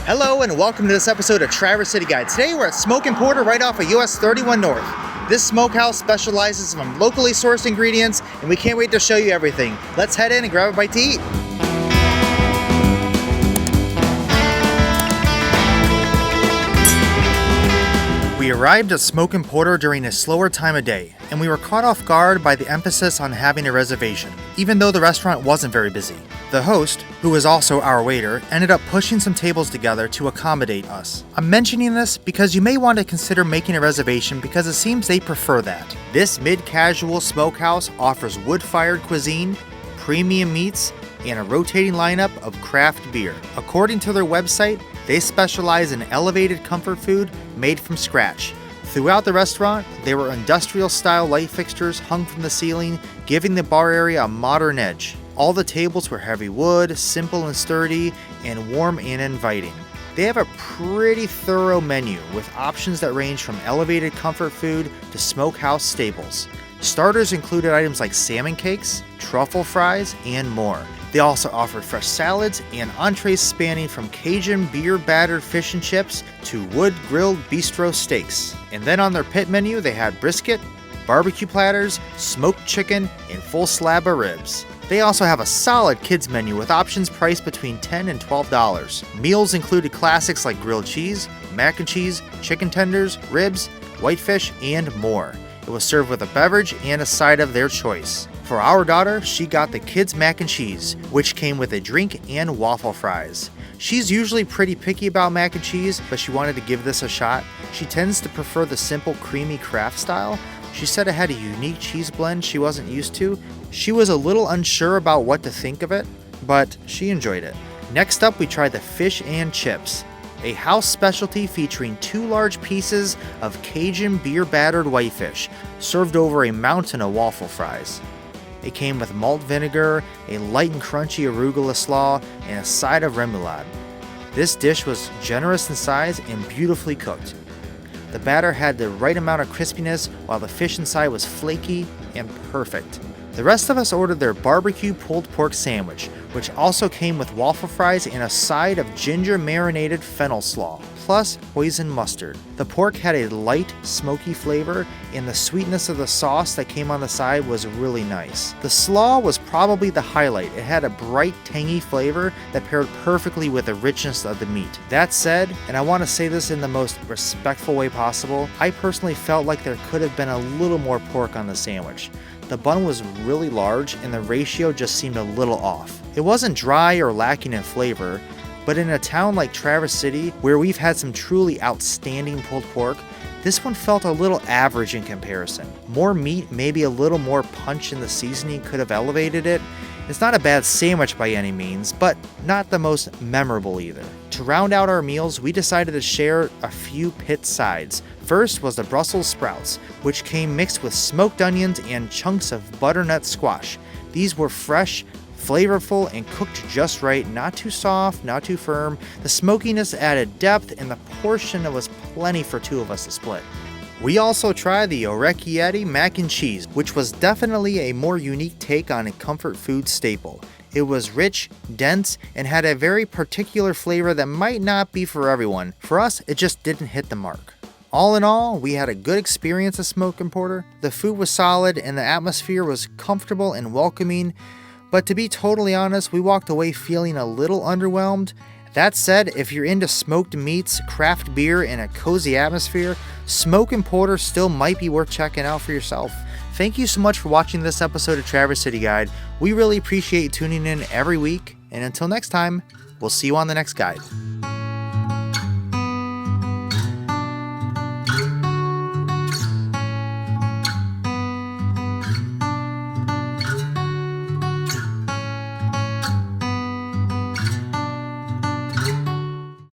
Hello and welcome to this episode of Traverse City Guide. Today we're at Smoke and Porter right off of US 31 North. This smokehouse specializes in locally sourced ingredients and we can't wait to show you everything. Let's head in and grab a bite to eat. We arrived at Smoke and Porter during a slower time of day, and we were caught off guard by the emphasis on having a reservation, even though the restaurant wasn't very busy. The host, who was also our waiter, ended up pushing some tables together to accommodate us. I'm mentioning this because you may want to consider making a reservation because it seems they prefer that. This mid-casual smokehouse offers wood-fired cuisine, premium meats, and a rotating lineup of craft beer. According to their website, they specialize in elevated comfort food made from scratch. Throughout the restaurant, there were industrial-style light fixtures hung from the ceiling, giving the bar area a modern edge. All the tables were heavy wood, simple and sturdy, and warm and inviting. They have a pretty thorough menu with options that range from elevated comfort food to smokehouse staples. Starters included items like salmon cakes, truffle fries, and more. They also offered fresh salads and entrees spanning from Cajun beer-battered fish and chips to wood-grilled bistro steaks. And then on their pit menu, they had brisket, barbecue platters, smoked chicken, and full slab of ribs. They also have a solid kids menu with options priced between $10 and $12. Meals included classics like grilled cheese, mac and cheese, chicken tenders, ribs, whitefish, and more. It was served with a beverage and a side of their choice. For our daughter, she got the kids' mac and cheese, which came with a drink and waffle fries. She's usually pretty picky about mac and cheese, but she wanted to give this a shot. She tends to prefer the simple, creamy Kraft style. She said it had a unique cheese blend she wasn't used to. She was a little unsure about what to think of it, but she enjoyed it. Next up, we tried the fish and chips, a house specialty featuring 2 large pieces of Cajun beer-battered whitefish, served over a mountain of waffle fries. It came with malt vinegar, a light and crunchy arugula slaw, and a side of remoulade. This dish was generous in size and beautifully cooked. The batter had the right amount of crispiness while the fish inside was flaky and perfect. The rest of us ordered their barbecue pulled pork sandwich, which also came with waffle fries and a side of ginger marinated fennel slaw, plus hoisin mustard. The pork had a light, smoky flavor, and the sweetness of the sauce that came on the side was really nice. The slaw was probably the highlight. It had a bright, tangy flavor that paired perfectly with the richness of the meat. That said, and I want to say this in the most respectful way possible, I personally felt like there could have been a little more pork on the sandwich. The bun was really large and the ratio just seemed a little off. It wasn't dry or lacking in flavor, but in a town like Traverse City, where we've had some truly outstanding pulled pork, this one felt a little average in comparison. More meat, maybe a little more punch in the seasoning could have elevated it. It's not a bad sandwich by any means, but not the most memorable either. To round out our meals, we decided to share a few pit sides. First was the Brussels sprouts, which came mixed with smoked onions and chunks of butternut squash. These were fresh, flavorful, and cooked just right, not too soft, not too firm. The smokiness added depth, and the portion was plenty for 2 of us to split. We also tried the orecchietti mac and cheese, which was definitely a more unique take on a comfort food staple. It was rich, dense, and had a very particular flavor that might not be for everyone. For us, it just didn't hit the mark. All in all, we had a good experience at Smoke and Porter. The food was solid and the atmosphere was comfortable and welcoming, but to be totally honest, we walked away feeling a little underwhelmed. That said, if you're into smoked meats, craft beer, and a cozy atmosphere, Smoke and Porter still might be worth checking out for yourself. Thank you so much for watching this episode of Traverse City Guide. We really appreciate you tuning in every week, and until next time, we'll see you on the next guide.